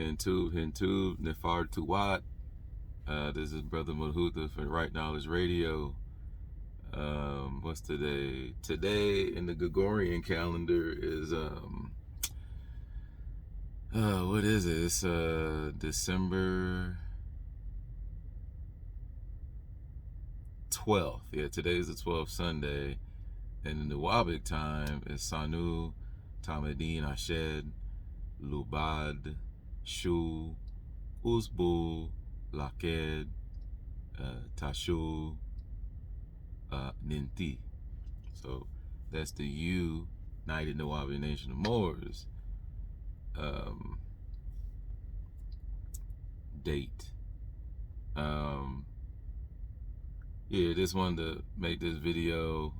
Hintub, Nifar Tuwat. This is Brother Mulhutha for Right Knowledge Radio. What's today? Today in the Gregorian calendar is what is it? It's December 12th. Yeah, today's the 12th Sunday. And in the Nuwabic time is Sanu, Tamedin Ashed, Lubad, Shu, Uzbu, Laked, Tashu, Ninti. So that's the United Nuwabian Nation of Moors date. Yeah, just wanted to make this video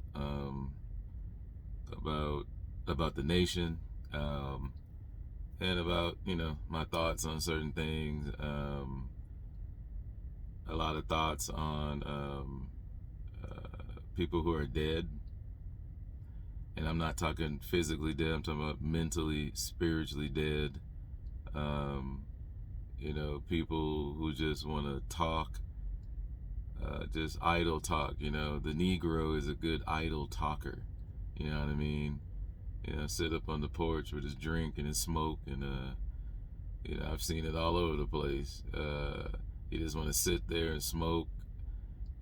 about the nation, and about, my thoughts on certain things. A lot of thoughts on people who are dead, and I'm not talking physically dead. I'm talking about mentally, spiritually dead. People who just want to talk, just idle talk. The Negro is a good idle talker. You know what I mean? Sit up on the porch with his drink and his smoke, and I've seen it all over the place. You just want to sit there and smoke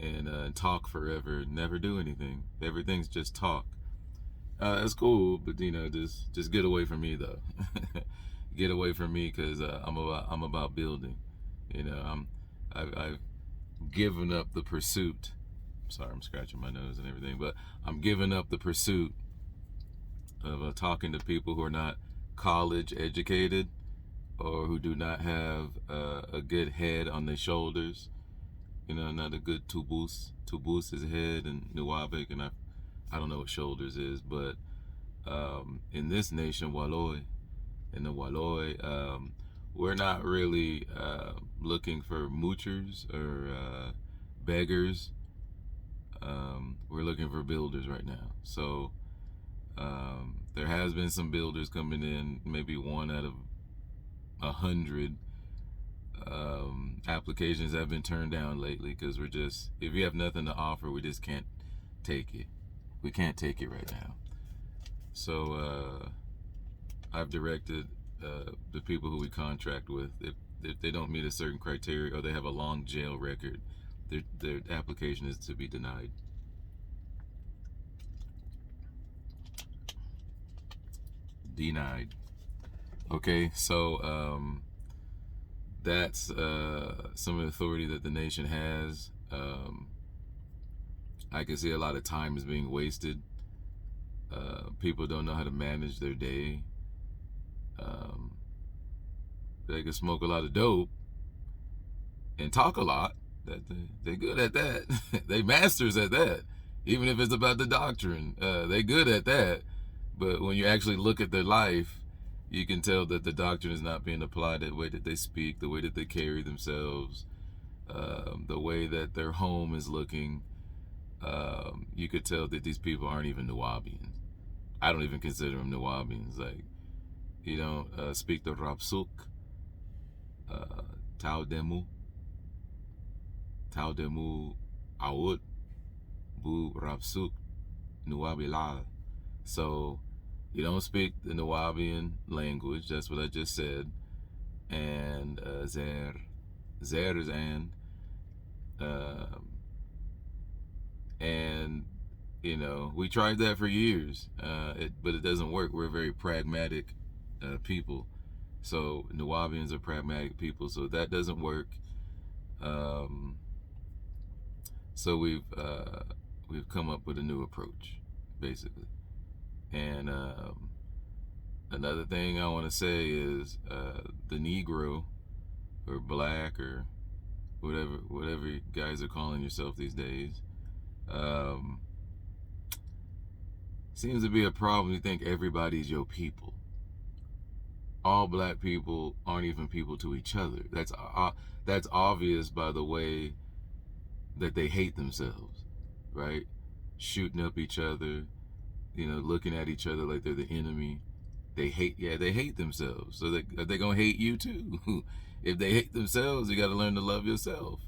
and talk forever, never do anything. Everything's just talk. That's cool, but just get away from me though. Get away from me, because I'm about building. I've given up the pursuit. Sorry, I'm scratching my nose and everything, but I'm giving up the pursuit of talking to people who are not college educated, or who do not have a good head on their shoulders. Not a good tubus. Tubus is head in Nuwabic, and I don't know what shoulders is, but in this nation, Walloy, in the Walloy, we're not really looking for moochers or beggars. We're looking for builders right now. So there has been some builders coming in, maybe one out of 100 applications have been turned down lately, because if you have nothing to offer, we just can't take it. We can't take it right now. So I've directed the people who we contract with, if they don't meet a certain criteria or they have a long jail record, their application is to be denied. Denied. Okay, so that's some of the authority that the nation has. I can see a lot of time is being wasted. People don't know how to manage their day. They can smoke a lot of dope and talk a lot. They're good at that. They masters at that. Even if it's about the doctrine, they're good at that. But when you actually look at their life, you can tell that the doctrine is not being applied. The way that they speak, the way that they carry themselves, the way that their home is looking. You could tell that these people aren't even Nuwabians. I don't even consider them Nuwabians. Like, you don't speak the Rapsuk, Taudemu, Awut, Bu Rapsuk, Nuwabilal. So you don't speak the Nuwabian language. That's what I just said. And Zer is and we tried that for years, but it doesn't work. We're a very pragmatic people. So Nuwabians are pragmatic people, so that doesn't work. So we've come up with a new approach, basically. And another thing I want to say is the Negro, or black, or whatever you guys are calling yourself these days, seems to be a problem. You think everybody's your people. All black people aren't even people to each other. That's obvious by the way that they hate themselves, right? Shooting up each other, looking at each other like they're the enemy. They hate themselves. So they're going to hate you too. If they hate themselves, you got to learn to love yourself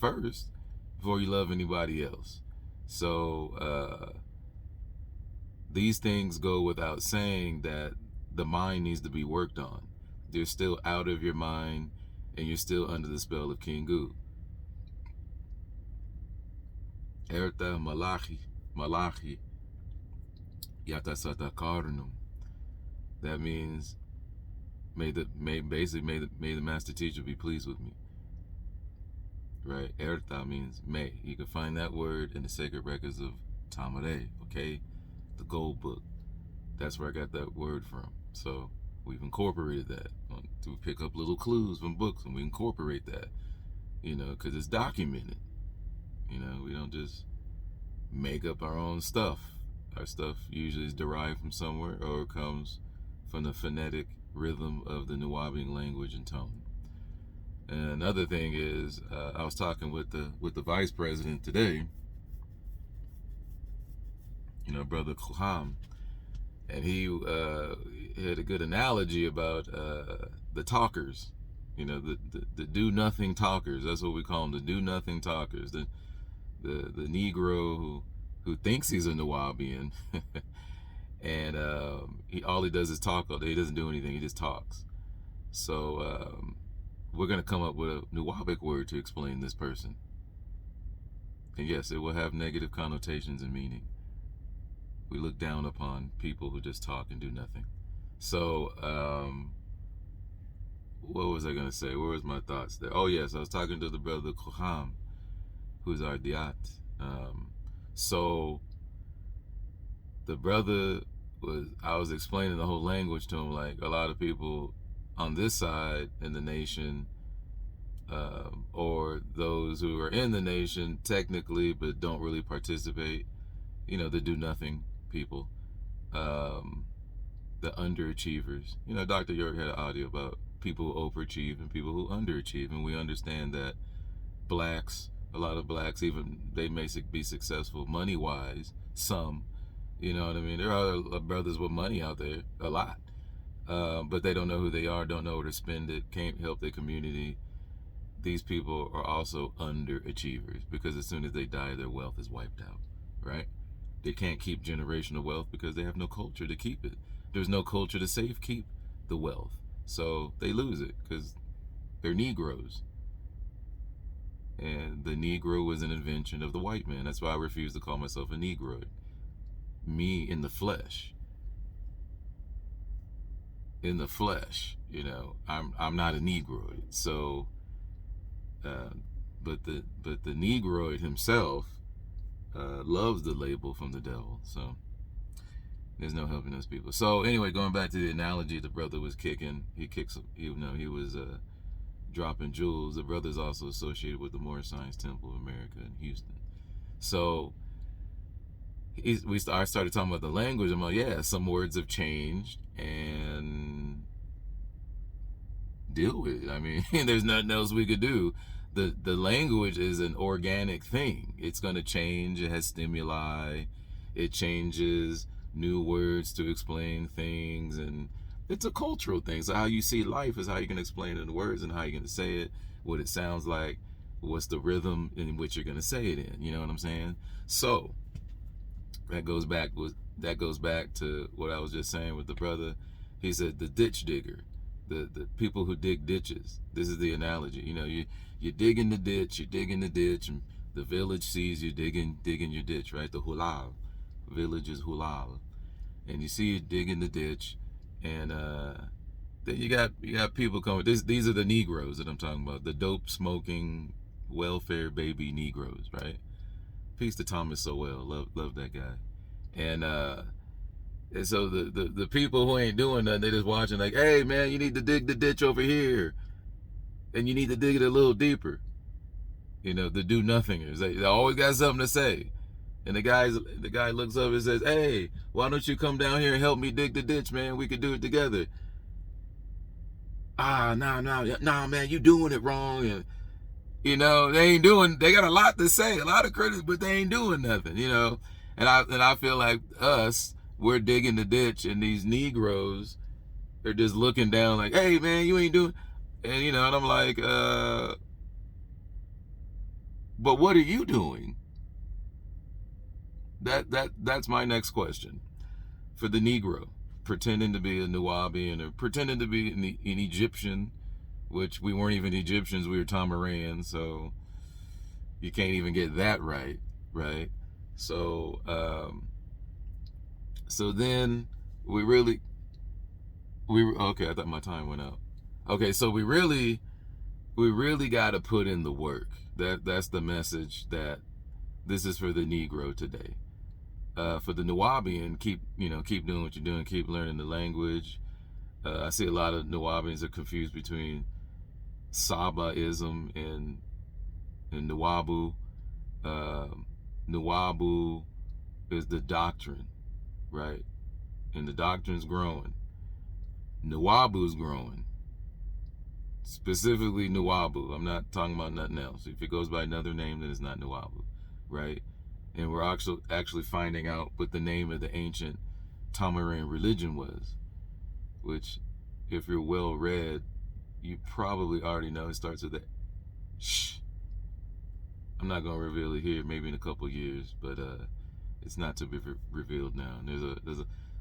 first before you love anybody else. So these things go without saying that the mind needs to be worked on. You're still out of your mind and you're still under the spell of King Gu. Erta Malachi Yatasata Karnum. That means may the master teacher be pleased with me. Right? Erta means may. You can find that word in the sacred records of Tamare, okay? The gold book. That's where I got that word from. So we've incorporated that. To pick up little clues from books and we incorporate that, because it's documented. We don't just make up our own stuff. Our stuff usually is derived from somewhere or comes from the phonetic rhythm of the Nuwabian language and tone. And another thing is, I was talking with the vice president today, Brother Kuham, and he had a good analogy about the talkers, the do-nothing talkers. That's what we call them, the do-nothing talkers. The Negro who thinks he's a Nuwabian, and all he does is talk all day. He doesn't do anything. He just talks. So we're going to come up with a Nuwabic word to explain this person. And yes, it will have negative connotations and meaning. We look down upon people who just talk and do nothing. So, what was I going to say? Where was my thoughts there? Oh, yes, I was talking to the brother Koham, who's our Diat. So, the brother I was explaining the whole language to him, like a lot of people on this side in the nation, or those who are in the nation technically but don't really participate, the do-nothing people, the underachievers. Dr. York had an audio about people who overachieve and people who underachieve, and we understand that a lot of blacks, even they may be successful money-wise, some, there are brothers with money out there, a lot, but they don't know who they are, don't know where to spend it, can't help their community. These people are also underachievers because as soon as they die, their wealth is wiped out, right? They can't keep generational wealth because they have no culture to keep it. There's no culture to keep the wealth. So they lose it because they're Negroes. And the Negro was an invention of the white man. That's why I refuse to call myself a Negroid. Me in the flesh. I'm not a Negroid. So, but the Negroid himself loves the label from the devil. So there's no helping those people. So anyway, going back to the analogy, the brother was kicking. He was dropping jewels. The brother's also associated with the Moorish Science Temple of America in Houston. So I started talking about the language. I'm like, yeah, some words have changed, and deal with it. I mean, there's nothing else we could do. The language is an organic thing. It's going to change. It has stimuli. It changes new words to explain things, and it's a cultural thing. So how you see life is how you can explain it in words, and how you're going to say it, what it sounds like, what's the rhythm in which you're going to say it in. You know what I'm saying? So that goes back to what I was just saying with the brother. He said the ditch digger, the people who dig ditches. This is the analogy. You dig in the ditch, and the village sees you digging your ditch, right? The hulal. Village is hulal. And you see you dig in the ditch, and then you got people coming. These are the Negroes that I'm talking about. The dope smoking, welfare baby Negroes, right? Peace to Thomas Sowell. Love that guy. And so the people who ain't doing nothing, they just watching like, hey man, you need to dig the ditch over here, and you need to dig it a little deeper. The do-nothingers. They always got something to say. And the guy looks up and says, hey, why don't you come down here and help me dig the ditch, man? We could do it together. Nah, man, you doing it wrong. And they got a lot to say, a lot of critics, but they ain't doing nothing, And I feel like we're digging the ditch, and these Negroes They're just looking down like, hey man, you ain't doing, and and I'm like, but what are you doing? That's my next question for the Negro, pretending to be a Nuwabian or pretending to be an Egyptian, which we weren't even Egyptians, we were Tamarans, so you can't even get that right, right? So, so then we really, okay, I thought my time went out. Okay, so we really got to put in the work. That's the message that this is for the Negro today. For the Nuwabian, keep doing what you're doing, keep learning the language. I see a lot of Nuwabians are confused between Sabaism and Nuwabu. Nuwabu is the doctrine, right? And the doctrine's growing. Nuwabu's growing. Specifically Nuwabu. I'm not talking about nothing else. If it goes by another name, then it's not Nuwabu, right? And we're actually finding out what the name of the ancient Tamaran religion was, which, if you're well read, you probably already know. It starts with a shh. I'm not gonna reveal it here. Maybe in a couple years, but it's not to be revealed now.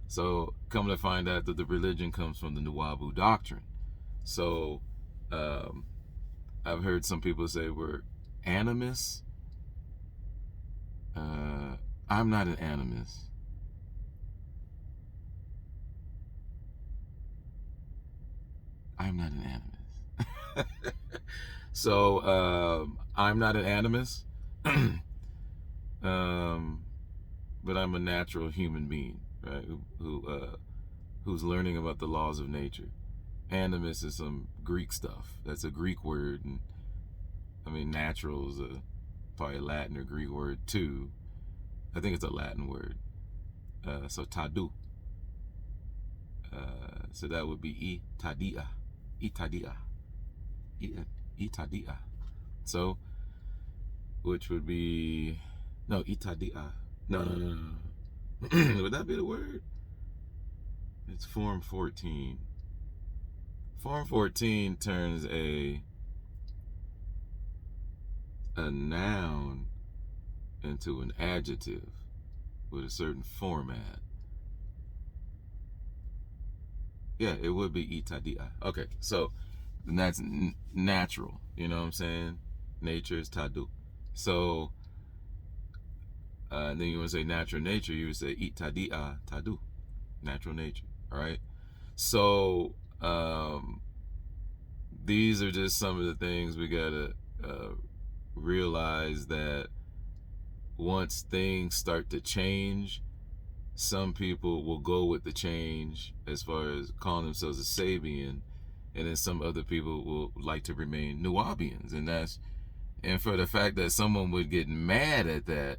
So come to find out that the religion comes from the Nuwabu doctrine. So I've heard some people say we're animists. I'm not an animist. I'm not an animist. So I'm not an animist. But I'm a natural human being, right? Who's learning about the laws of nature. Animist is some Greek stuff. That's a Greek word, and I mean natural is probably a Latin or Greek word too. I think it's a Latin word. So tadu. So that would be itadia, itadia, itadia. So, which would be no itadia. No. Would that be the word? It's form 14. Form 14 turns a noun into an adjective with a certain format. Yeah, it would be itadia. Okay, so that's natural. You know what I'm saying? Nature is tadu. So, then you want to say natural nature, you would say itadia tadu. Natural nature. All right. So, these are just some of the things we gotta realize, that once things start to change, some people will go with the change as far as calling themselves a Sabian, and then some other people will like to remain Nuwabians, and for the fact that someone would get mad at that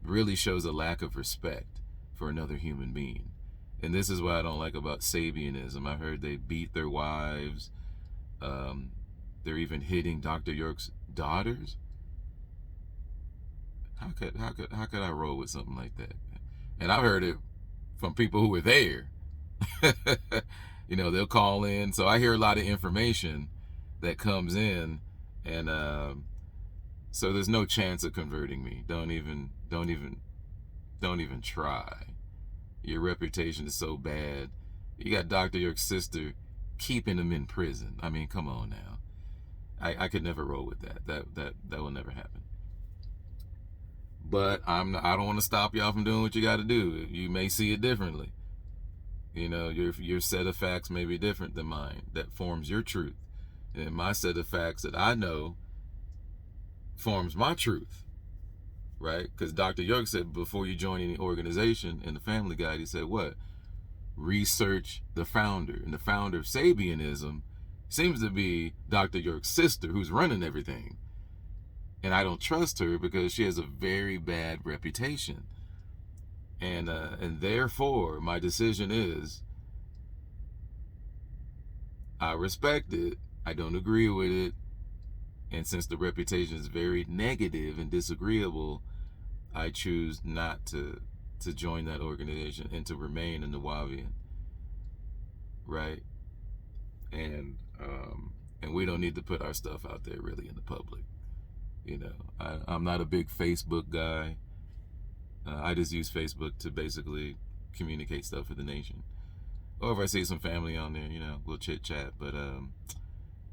really shows a lack of respect for another human being. And this is what I don't like about Sabianism. I heard they beat their wives. They're even hitting Dr. York's daughters. How could I roll with something like that? And I heard it from people who were there. They'll call in. So I hear a lot of information that comes in, and so there's no chance of converting me. Don't even try. Your reputation is so bad. You got Dr. York's sister keeping him in prison. I mean, come on now. I could never roll with that. That will never happen. But I don't want to stop y'all from doing what you got to do. You may see it differently. Your set of facts may be different than mine. That forms your truth. And my set of facts that I know forms my truth. Right? Because Dr. York said before you join any organization, in the Family Guide, he said what? Research the founder. And the founder of Sabianism seems to be Dr. York's sister, who's running everything. And I don't trust her because she has a very bad reputation. And therefore, my decision is, I respect it. I don't agree with it. And since the reputation is very negative and disagreeable, I choose not to join that organization and to remain a Nuwabian. Right? and we don't need to put our stuff out there really in the public. You know, I'm not a big Facebook guy. I just use Facebook to basically communicate stuff with the nation. Or if I see some family on there, you know, we'll chit chat. But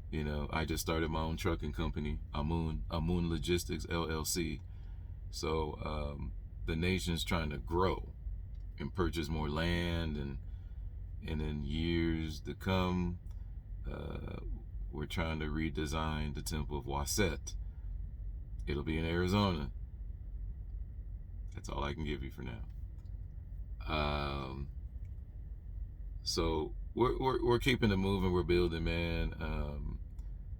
you know, I just started my own trucking company, Amun Logistics LLC. So the nation's trying to grow and purchase more land, and in years to come, we're trying to redesign the Temple of Waset. It'll be in Arizona. That's all I can give you for now. So we're keeping it moving. We're building, man.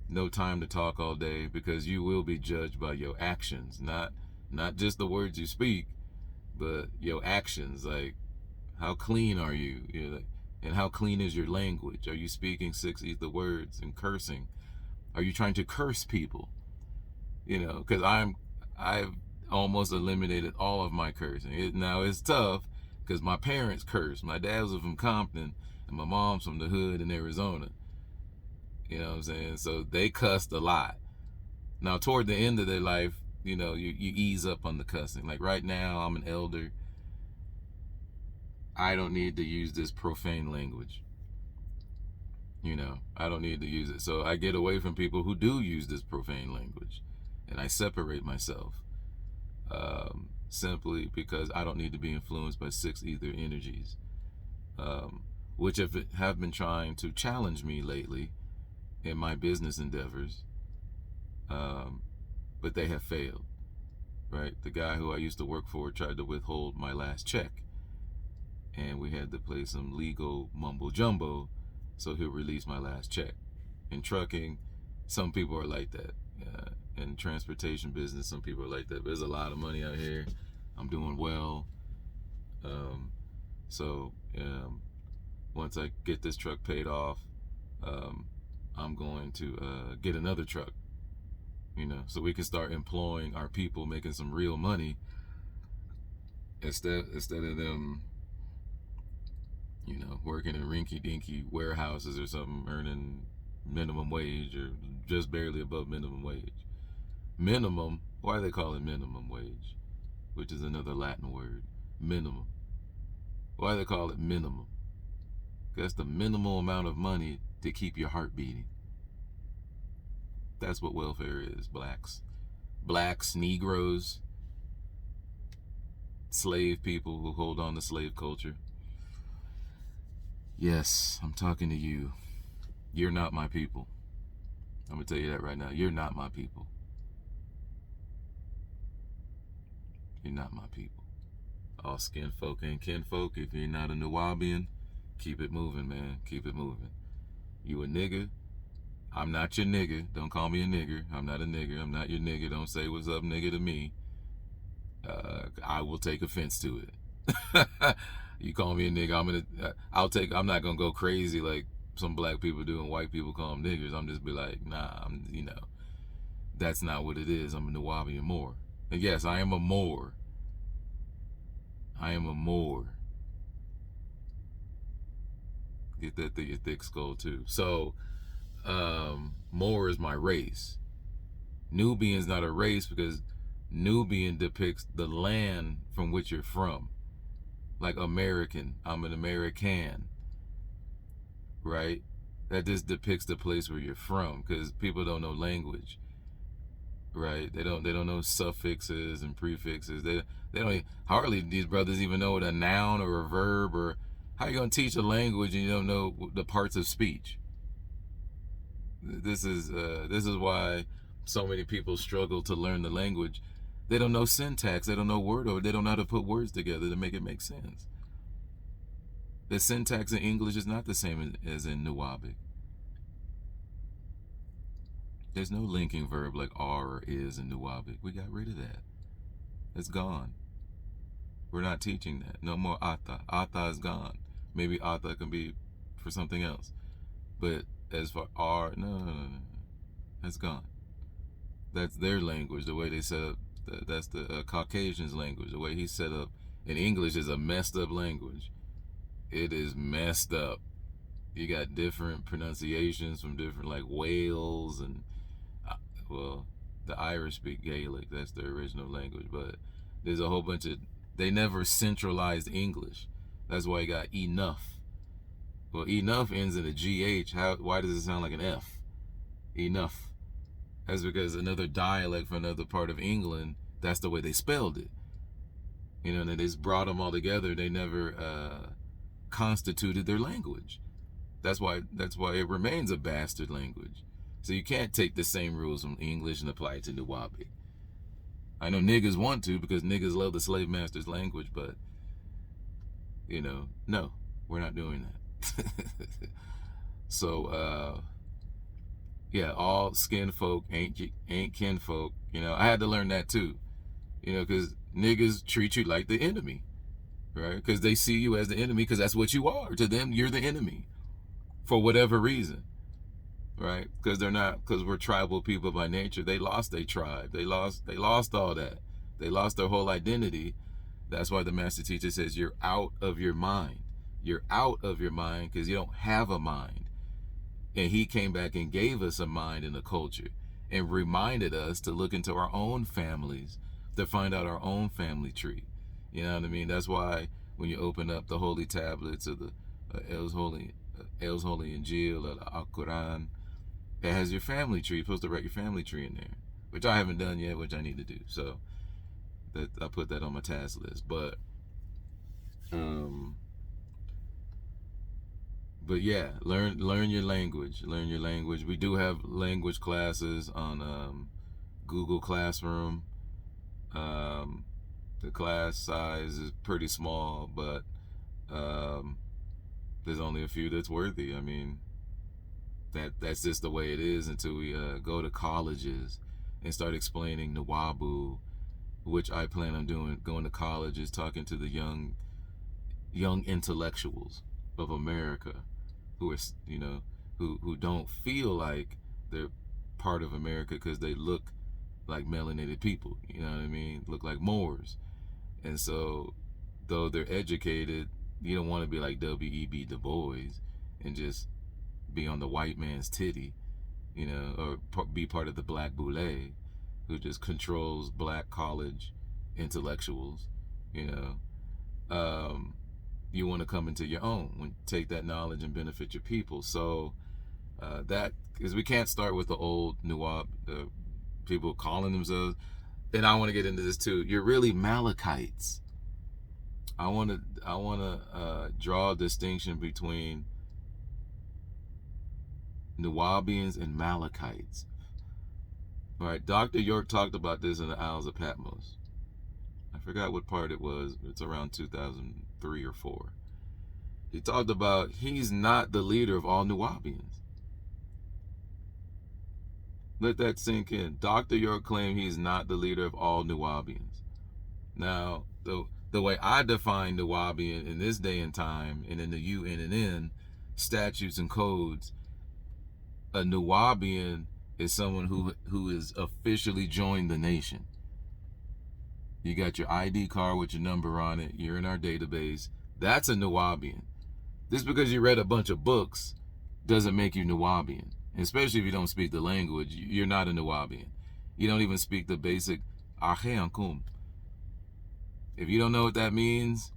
No time to talk all day, because you will be judged by your actions, not just the words you speak, but your actions. Like, how clean are you? You know, and how clean is your language? Are you speaking 6 ether words and cursing? Are you trying to curse people? You know, because I've almost eliminated all of my cursing. Now it's tough because my parents cursed. My dad was from Compton and my mom's from the hood in Arizona. You know what I'm saying? So they cussed a lot. Now toward the end of their life, you know, you ease up on the cussing. Like right now, I'm an elder. I don't need to use this profane language. You know, I don't need to use it. So I get away from people who do use this profane language, and I separate myself. Simply because I don't need to be influenced by 6 ether energies, which have been trying to challenge me lately in my business endeavors, but they have failed. Right? The guy who I used to work for tried to withhold my last check, and we had to play some legal mumbo jumbo so he'll release my last check. In trucking, some people are like that. In transportation business, some people are like that. But there's a lot of money out here. I'm doing well. So once I get this truck paid off, I'm going to get another truck. You know, so we can start employing our people, making some real money instead of them, you know, working in rinky-dinky warehouses or something, earning minimum wage or just barely above minimum wage. Minimum, why do they call it minimum wage? Which is another Latin word, minimum. Why do they call it minimum? That's the minimal amount of money to keep your heart beating. That's what welfare is. Blacks, Negroes, slave people who hold on to slave culture. Yes, I'm talking to you. You're not my people. I'm going to tell you that right now. You're not my people. You're not my people. All skin folk ain't kinfolk. If you're not a Nuwabian, keep it moving, man. Keep it moving. You a nigga? I'm not your nigga. Don't call me a nigger. I'm not a nigger. I'm not your nigga. Don't say what's up nigga to me. I will take offense to it. You call me a nigga, I'm not gonna go crazy like some black people do and white people call them niggers. I'm just be like, nah, you know, that's not what it is. I'm a Nuwabian Moor. And yes, I am a Moor. I am a Moor. Get that through your thick skull too. So, Moor is my race. Nubian's not a race because Nubian depicts the land from which you're from. Like American, I'm an American, right? That just depicts the place where you're from, because people don't know language, right? They don't know suffixes and prefixes. They don't hardly, these brothers even know what a noun or a verb, or how you gonna teach a language and you don't know the parts of speech. This is why so many people struggle to learn the language. They don't know syntax. They don't know word order. They don't know how to put words together to make it make sense. The syntax in English is not the same as in Nuwabic. There's no linking verb like are or is in Nuwabic. We got rid of that. It's gone. We're not teaching that. No more ata. Ata is gone. Maybe ata can be for something else. But as for are, no. That's gone. That's their language, the way they set up. That's the Caucasian's language. The way he's set up in English is a messed up language. It is messed up. You got different pronunciations from different, like Wales and well, the Irish speak Gaelic. That's their original language, but there's a whole bunch of, they never centralized English. That's why you got enough. Well, enough ends in a GH. Why does it sound like an F? Enough. That's because another dialect from another part of England, that's the way they spelled it. You know, and they just brought them all together. They never constituted their language. That's why it remains a bastard language. So you can't take the same rules from English and apply it to Nuwabi. I know niggas want to because niggas love the slave master's language, but, you know, no, we're not doing that. So, yeah, all skin folk ain't kinfolk. You know, I had to learn that too. You know, because niggas treat you like the enemy, right? Because they see you as the enemy because that's what you are. To them, you're the enemy for whatever reason, right? Because we're tribal people by nature. They lost their tribe. They lost all that. They lost their whole identity. That's why the master teacher says you're out of your mind. You're out of your mind because you don't have a mind. And he came back and gave us a mind and a culture and reminded us to look into our own families, to find out our own family tree. You know what I mean? That's why when you open up the holy tablets of the El's Holy Injil or the Al-Quran, it has your family tree. You're supposed to write your family tree in there, which I haven't done yet, which I need to do. So I put that on my task list. But yeah, learn your language. Learn your language. We do have language classes on Google Classroom. The class size is pretty small, but there's only a few that's worthy. I mean, that's just the way it is until we go to colleges and start explaining Nuwabu, which I plan on doing. Going to colleges, talking to the young intellectuals of America, who are, you know, who don't feel like they're part of America because they look like melanated people. You know what I mean? Look like Moors, and so though they're educated, you don't want to be like W.E.B. Du Bois and just be on the white man's titty, you know, or be part of the Black Boule, who just controls black college intellectuals, you know. You want to come into your own, take that knowledge and benefit your people. So that, because we can't start with the old Nuwab, people calling themselves, and I want to get into this too. You're really Malakites. I want to draw a distinction between Nuwabians and Malakites. All right, Dr. York talked about this in the Isles of Patmos. I forgot what part it was. It's around 2003 or 4. He talked about he's not the leader of all Nuwabians. Let that sink in. Dr. York claimed he's not the leader of all Nuwabians. Now, the way I define Nuwabian in this day and time, and in the UNNN statutes and codes, a Nuwabian is someone who is officially joined the nation. You got your ID card with your number on it. You're in our database. That's a Nuwabian. Just because you read a bunch of books doesn't make you Nuwabian. Especially if you don't speak the language, you're not a Nuwabian. You don't even speak the basic Ache Ankum. If you don't know what that means,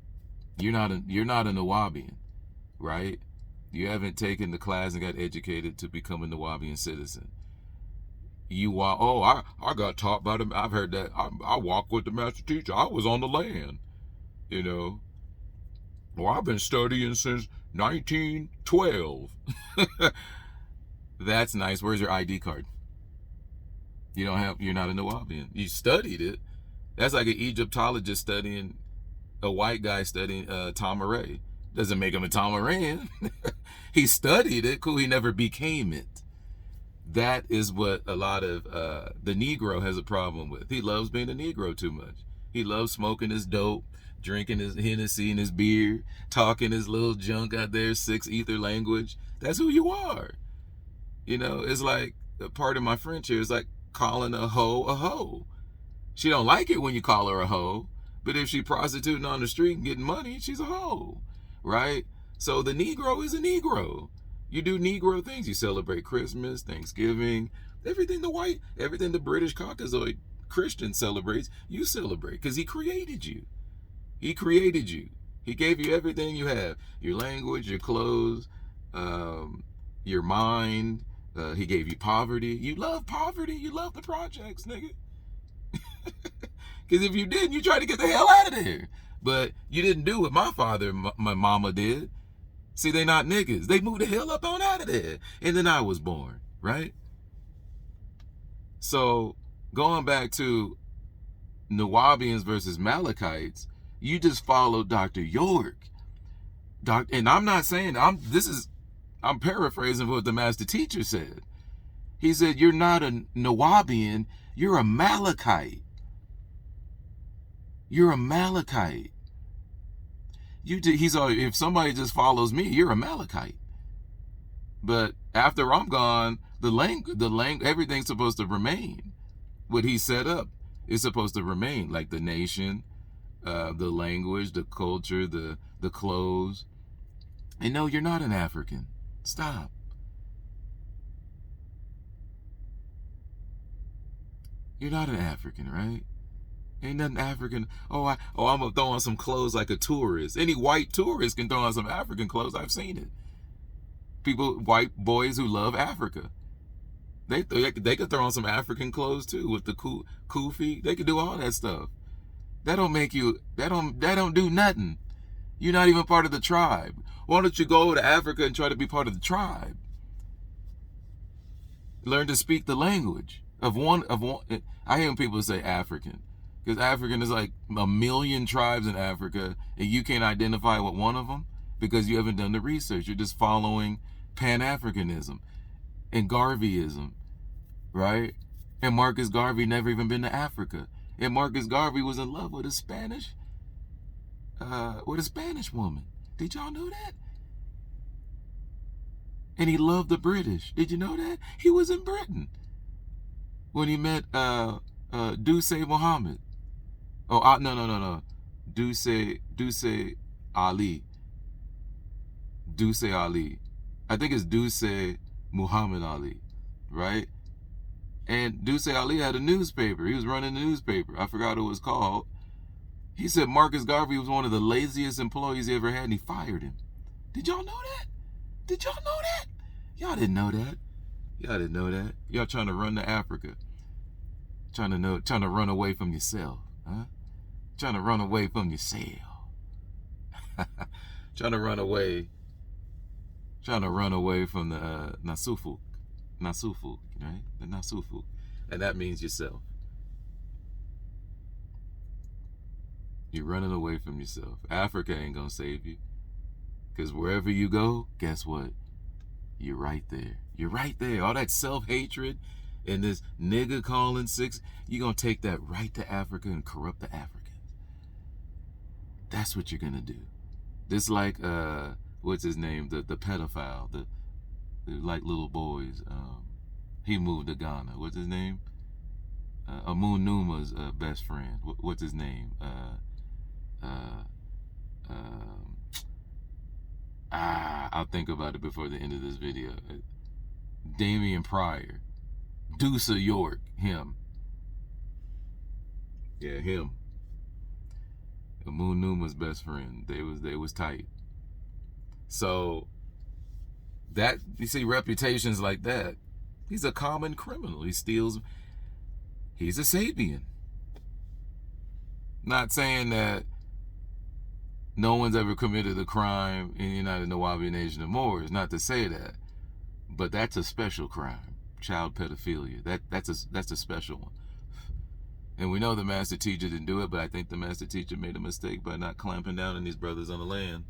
you're not a Nuwabian, right? You haven't taken the class and got educated to become a Nuwabian citizen. I got taught by them. I've heard that. I walked with the master teacher. I was on the land, you know. Well, I've been studying since 1912. That's nice. Where's your ID card? You're not a Nuwabian. You studied it. That's like an Egyptologist studying, a white guy studying Tamaray. Doesn't make him a Tamaran. He studied it. Cool. He never became it. That is what a lot of the Negro has a problem with. He loves being a Negro too much. He loves smoking his dope, drinking his Hennessy and his beer, talking his little junk out there, 6 ether language. That's who you are. You know, it's like, part of my French here is like calling a hoe a hoe. She don't like it when you call her a hoe, but if she prostituting on the street and getting money, she's a hoe, right? So the Negro is a Negro. You do Negro things. You celebrate Christmas, Thanksgiving, everything the British Caucasoid Christian celebrates, you celebrate because he created you. He created you. He gave you everything you have: your language, your clothes, your mind. He gave you poverty. You love poverty. You love the projects, nigga. Because if you didn't, you tried to get the hell out of there. But you didn't do what my father and my mama did. See, they not niggas. They moved the hell up on out of there. And then I was born, right? So going back to Nuwabians versus Malachites, you just followed Dr. York. And I'm not saying, I'm paraphrasing what the master teacher said. He said, you're not a Nuwabian, you're a Malakite. You're a Malakite. He's always, if somebody just follows me, you're a Malakite. But after I'm gone, everything's supposed to remain. What he set up is supposed to remain, like the nation, the language, the culture, the clothes. And no, you're not an African. Stop. You're not an African, right? Ain't nothing African. I'm gonna throw on some clothes like a tourist. Any white tourist can throw on some African clothes. I've seen it. White boys who love Africa, they could throw on some African clothes too with the kufi. They could do all that stuff. That don't make you. That don't do nothing. You're not even part of the tribe. Why don't you go to Africa and try to be part of the tribe? Learn to speak the language of one. I hear people say African. Because African is like a million tribes in Africa, and you can't identify with one of them because you haven't done the research. You're just following Pan-Africanism and Garveyism, right? And Marcus Garvey never even been to Africa. And Marcus Garvey was in love with a Spanish woman. Did y'all know that? And he loved the British. Did you know that? He was in Britain when he met Duce Muhammad. Oh, no. Duce Ali. Duce Ali. I think it's Duce Muhammad Ali, right? And Duce Ali had a newspaper. He was running a newspaper. I forgot what it was called. He said Marcus Garvey was one of the laziest employees he ever had, and he fired him. Did y'all know that? Did y'all know that? Y'all didn't know that. Y'all didn't know that. Y'all trying to run to Africa. Trying to run away from yourself, huh? Trying to run away from yourself. Trying to run away from the Nasufuk, right? The Nasufuk, and that means yourself. You're running away from yourself. Africa ain't gonna save you, because wherever you go, guess what? You're right there. You're right there. All that self-hatred and this nigga calling six, you're going to take that right to Africa and corrupt the Africans. That's what you're going to do. This like, what's his name? The pedophile, the like little boys. He moved to Ghana. What's his name? Amun Numa's best friend. What's his name? I'll think about it before the end of this video. Damian Pryor. Deuce York, him. Yeah, him. Amun Numa's best friend. They was tight. So that, you see, reputations like that. He's a common criminal. He steals. He's a Sabian. Not saying that no one's ever committed a crime in the United Nuwabian Nation of Moors. Not to say that, but that's a special crime. Child pedophilia. That's a special one. And we know the master teacher didn't do it, but I think the master teacher made a mistake by not clamping down on these brothers on the land.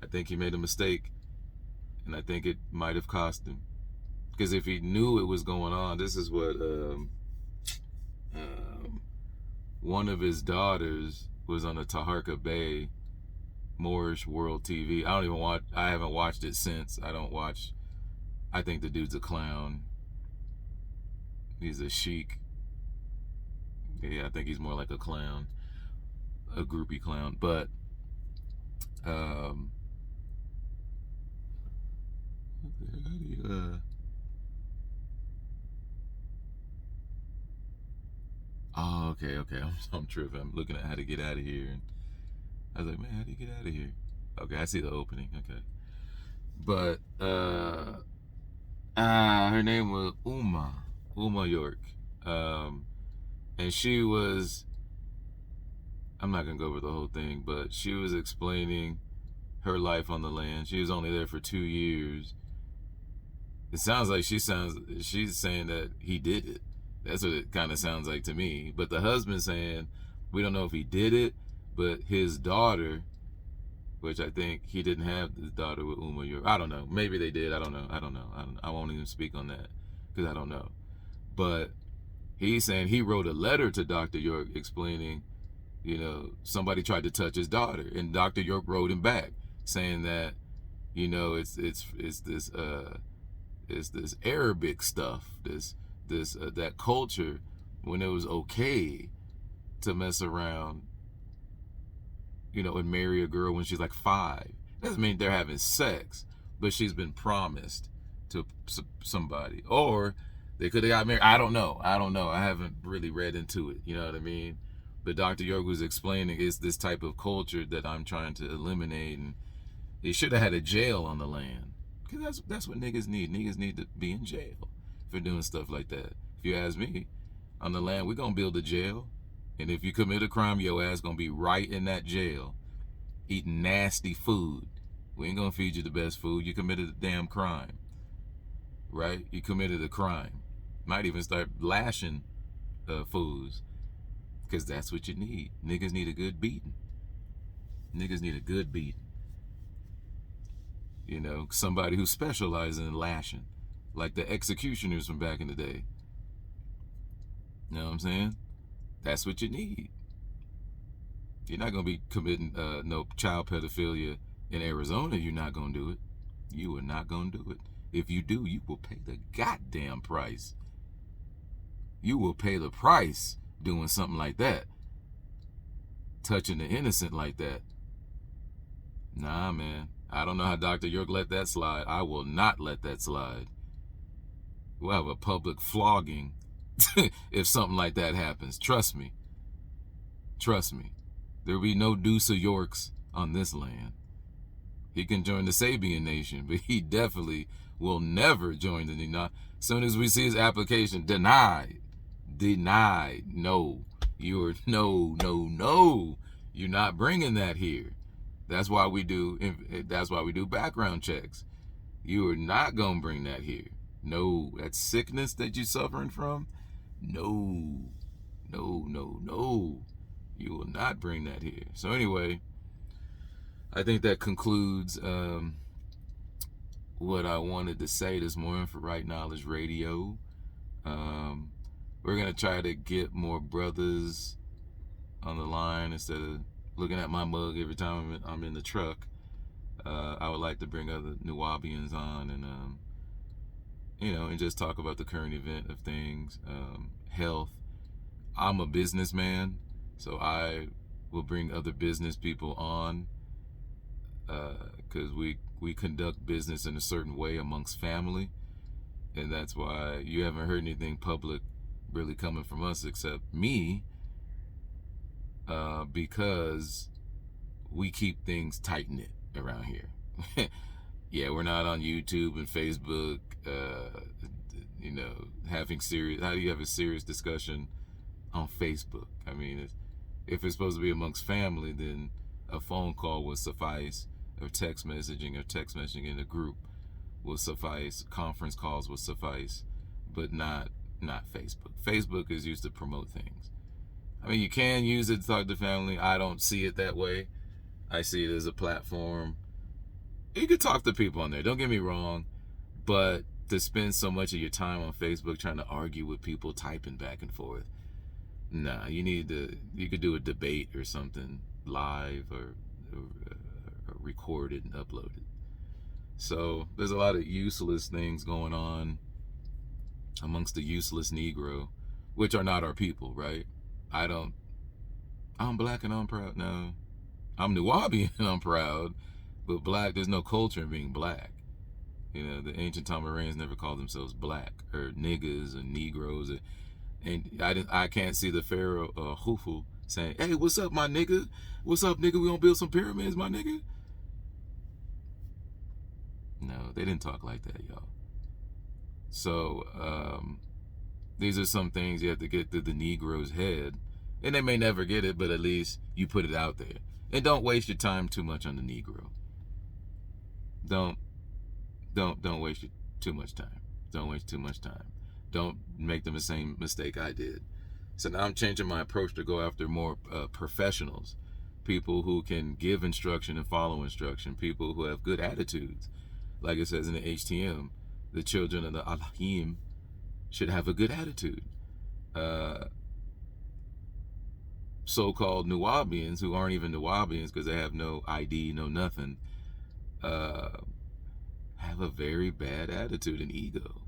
I think he made a mistake, and I think it might have cost him. Because if he knew it was going on, this is what one of his daughters was on the Taharka Bay Moorish World TV. I haven't watched it since. I think the dude's a clown. He's a sheik. Yeah, I think he's more like a clown, a groupie clown. But How do you, Oh, okay. I'm tripping. I'm looking at how to get out of here, and I was like, man, how do you get out of here? Okay, I see the opening. Okay, but her name was Uma York, um, and she was. I'm not gonna go over the whole thing, but she was explaining her life on the land. She was only there for 2 years. It sounds like she's saying that he did it. That's what it kind of sounds like to me. But the husband saying we don't know if he did it, but his daughter, which I think he didn't have his daughter with Uma York. I don't know. Maybe they did. I don't know. I won't even speak on that because I don't know. But he's saying he wrote a letter to Dr. York explaining, somebody tried to touch his daughter, and Dr. York wrote him back saying that, it's this Arabic stuff, this that culture when it was okay to mess around, and marry a girl when she's like 5. Doesn't mean they're having sex, but she's been promised to somebody, or they could have got married. I don't know. I haven't really read into it. You know what I mean? But Dr. York was explaining is this type of culture that I'm trying to eliminate, and they should have had a jail on the land. Because that's what niggas need. Niggas need to be in jail for doing stuff like that. If you ask me, on the land, we're going to build a jail. And if you commit a crime, your ass going to be right in that jail eating nasty food. We ain't going to feed you the best food. You committed a damn crime. Right? You committed a crime. Might even start lashing fools. Because that's what you need. Niggas need a good beating. Niggas need a good beating. Somebody who specializes in lashing, like the executioners from back in the day. You know what I'm saying? That's what you need. You're not going to be committing no child pedophilia in Arizona. You're not going to do it. You are not going to do it. If you do, you will pay the goddamn price. You will pay the price doing something like that. Touching the innocent like that. Nah, man. I don't know how Dr. York let that slide. I will not let that slide. We'll have a public flogging if something like that happens. Trust me. There will be no Deuce of Yorks on this land. He can join the Sabian nation, but he definitely will never join the As soon as we see his application, denied. No. No. You're not bringing that here. That's why we do background checks. You are not going to bring that here. No, that sickness that you're suffering from, no. You will not bring that here. So anyway, I think that concludes what I wanted to say this morning for Right Knowledge Radio. We're going to try to get more brothers on the line instead of looking at my mug every time I'm in the truck. I would like to bring other Nuwabians on and, and just talk about the current event of things, health. I'm a businessman, so I will bring other business people on because we conduct business in a certain way amongst family, and that's why you haven't heard anything public really coming from us except me, because we keep things tight-knit around here. Yeah, we're not on YouTube and Facebook, having serious, how do you have a serious discussion on Facebook? I mean, if it's supposed to be amongst family, then a phone call will suffice, or text messaging in a group will suffice, conference calls will suffice, but not Facebook. Facebook is used to promote things. I mean, you can use it to talk to family. I don't see it that way. I see it as a platform. You can talk to people on there, don't get me wrong, but to spend so much of your time on Facebook trying to argue with people, typing back and forth, nah, you could do a debate or something live or recorded and uploaded. So there's a lot of useless things going on amongst the useless Negro, which are not our people, right? I'm black and I'm proud. No, I'm Nuwabian and I'm proud, but black, there's no culture in being black. You know, the ancient Tamarans never called themselves black or niggas or Negroes. And I can't see the Pharaoh Khufu saying, "Hey, what's up, my nigga? What's up, nigga? We gonna build some pyramids, my nigga." No, they didn't talk like that, y'all. So these are some things you have to get through the Negro's head, and they may never get it, but at least you put it out there. And don't waste your time too much on the Negro. Don't waste too much time. Don't waste too much time. Don't make the same mistake I did. So now I'm changing my approach to go after more professionals, people who can give instruction and follow instruction, people who have good attitudes. Like it says in the HTM, the children of the Alahim should have a good attitude. So-called Nuwabians, who aren't even Nuwabians because they have no ID, no nothing, have a very bad attitude and ego.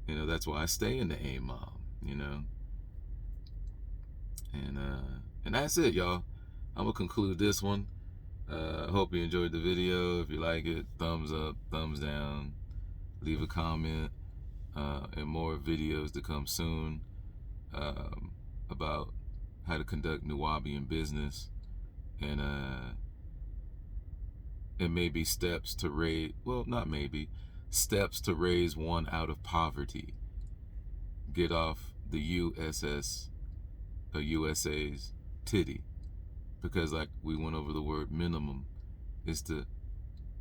You know, that's why I stay in the Imam, you know. And that's it, y'all. I'm going to conclude this one. I hope you enjoyed the video. If you like it, thumbs up, thumbs down, leave a comment, and more videos to come soon about how to conduct Nuwabian business, and maybe steps to raise, well, not maybe, steps to raise one out of poverty. Get off the USA's titty, because like we went over the word minimum is to,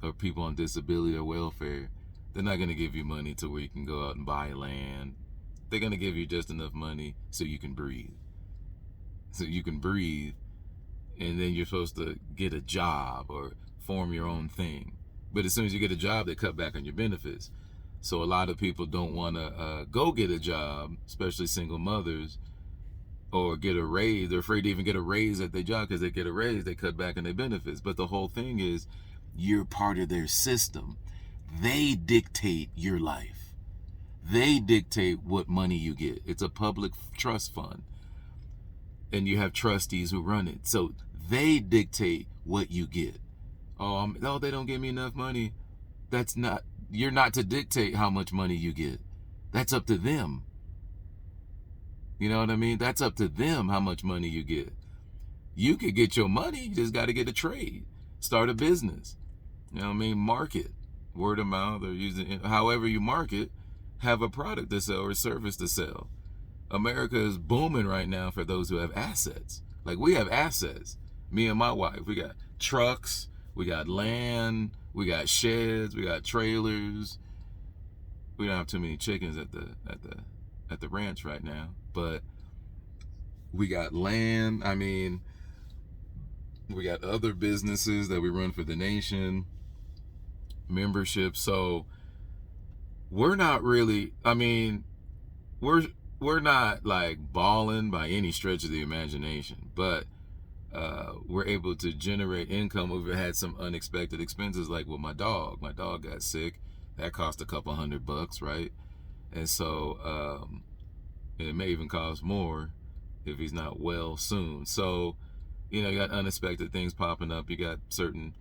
or people on disability or welfare, they're not going to give you money to where you can go out and buy land. They're going to give you just enough money so you can breathe. So you can breathe, and then you're supposed to get a job or form your own thing. But as soon as you get a job, they cut back on your benefits. So a lot of people don't want to go get a job, especially single mothers, or get a raise. They're afraid to even get a raise at their job, because they get a raise, they cut back on their benefits. But the whole thing is, you're part of their system. They dictate your life. They dictate what money you get. It's a public trust fund, and you have trustees who run it. So they dictate what you get. Oh, they don't give me enough money. You're not to dictate how much money you get. That's up to them. You know what I mean? That's up to them how much money you get. You could get your money, you just got to get a trade. Start a business. You know what I mean? Market. Word of mouth, or use it, however you market, have a product to sell or a service to sell. America is booming right now for those who have assets. Like, we have assets. Me and my wife, we got trucks, we got land, we got sheds, we got trailers. We don't have too many chickens at the ranch right now, but we got land. I mean, we got other businesses that we run for the nation, membership. So we're not really, I mean, we're not like balling by any stretch of the imagination, but we're able to generate income. We've had some unexpected expenses, like with my dog. My dog got sick. That cost a couple $100, right? And so it may even cost more if he's not well soon. So, you know, you got unexpected things popping up. You got certain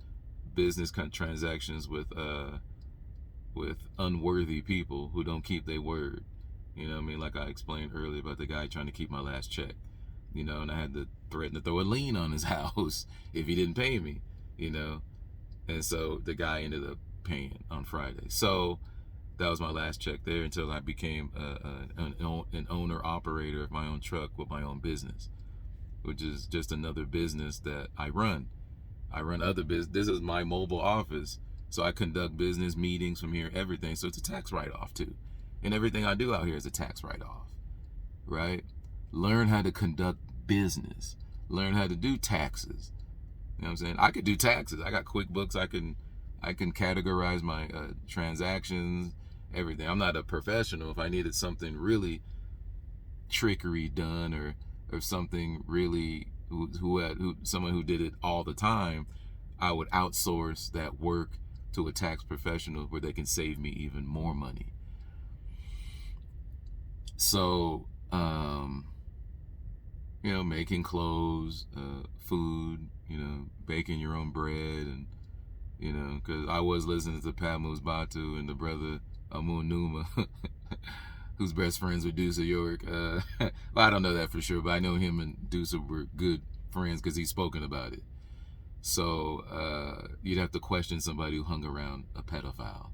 business kind of transactions with unworthy people who don't keep their word. You know what I mean? Like I explained earlier about the guy trying to keep my last check. You know, and I had to threaten to throw a lien on his house if he didn't pay me, you know. And so the guy ended up paying on Friday. So that was my last check there until I became an owner-operator of my own truck with my own business, which is just another business that I run. I run other business. This is my mobile office. So I conduct business meetings from here, everything. So it's a tax write-off too. And everything I do out here is a tax write-off, right? Learn how to conduct business. Learn how to do taxes. You know what I'm saying? I could do taxes. I got QuickBooks. I can categorize my transactions, everything. I'm not a professional. If I needed something really trickery done, or something really someone who did it all the time, I would outsource that work to a tax professional where they can save me even more money. So, you know, making clothes, food, you know, baking your own bread, and, because I was listening to Pamus Batu and the brother Amun Numa, who's best friends with Deuce York. Well, I don't know that for sure, but I know him and Deuce were good friends because he's spoken about it. So you'd have to question somebody who hung around a pedophile.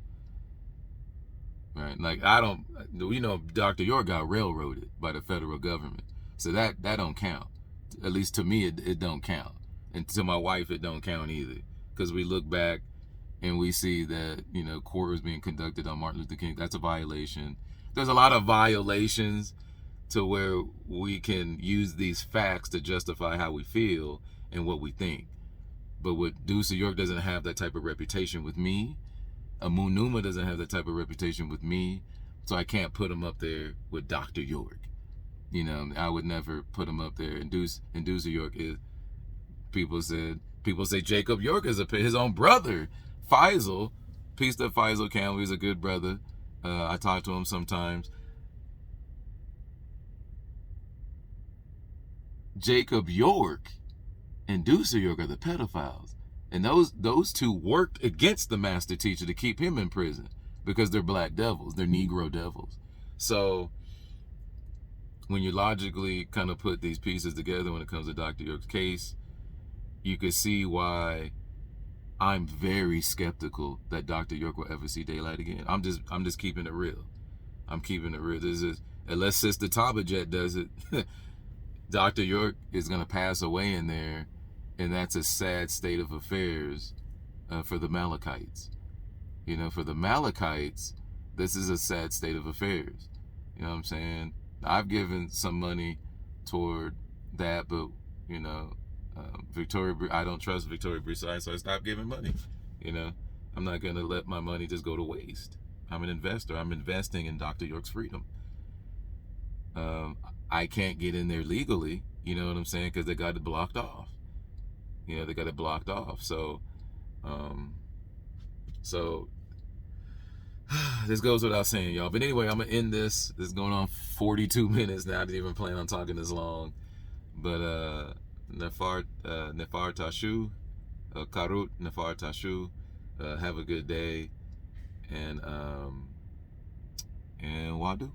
Right? Like, Dr. York got railroaded by the federal government. So that don't count. At least to me, it don't count. And to my wife, it don't count either. Because we look back and we see that, court was being conducted on Martin Luther King. That's a violation. There's a lot of violations to where we can use these facts to justify how we feel and what we think. But with Deuce York doesn't have that type of reputation with me. Amun Numa doesn't have that type of reputation with me. So I can't put him up there with Dr. York. I would never put him up there. And Deuce York is, people say Jacob York is his own brother. Faisal, peace to Faisal Campbell, he's a good brother. I talk to him sometimes. Jacob York and Deuce York are the pedophiles. And those two worked against the master teacher to keep him in prison because they're black devils. They're Negro devils. So when you logically kind of put these pieces together when it comes to Dr. York's case, you could see why I'm very skeptical that Dr. York will ever see daylight again. I'm just keeping it real. I'm keeping it real. This is, unless Sister Tabajet does it, Dr. York is going to pass away in there, and that's a sad state of affairs for the Malakites. For the Malakites, this is a sad state of affairs. You know what I'm saying? I've given some money toward that, but, I don't trust Victoria Brisai, so I stopped giving money. I'm not going to let my money just go to waste. I'm an investor. I'm investing in Dr. York's freedom. I can't get in there legally, you know what I'm saying, because they got it blocked off. They got it blocked off. So this goes without saying, y'all. But anyway, I'm going to end this. This is going on 42 minutes now. I didn't even plan on talking this long. But Nefar Tashu, Karut Nefar Tashu, have a good day. And Wadu.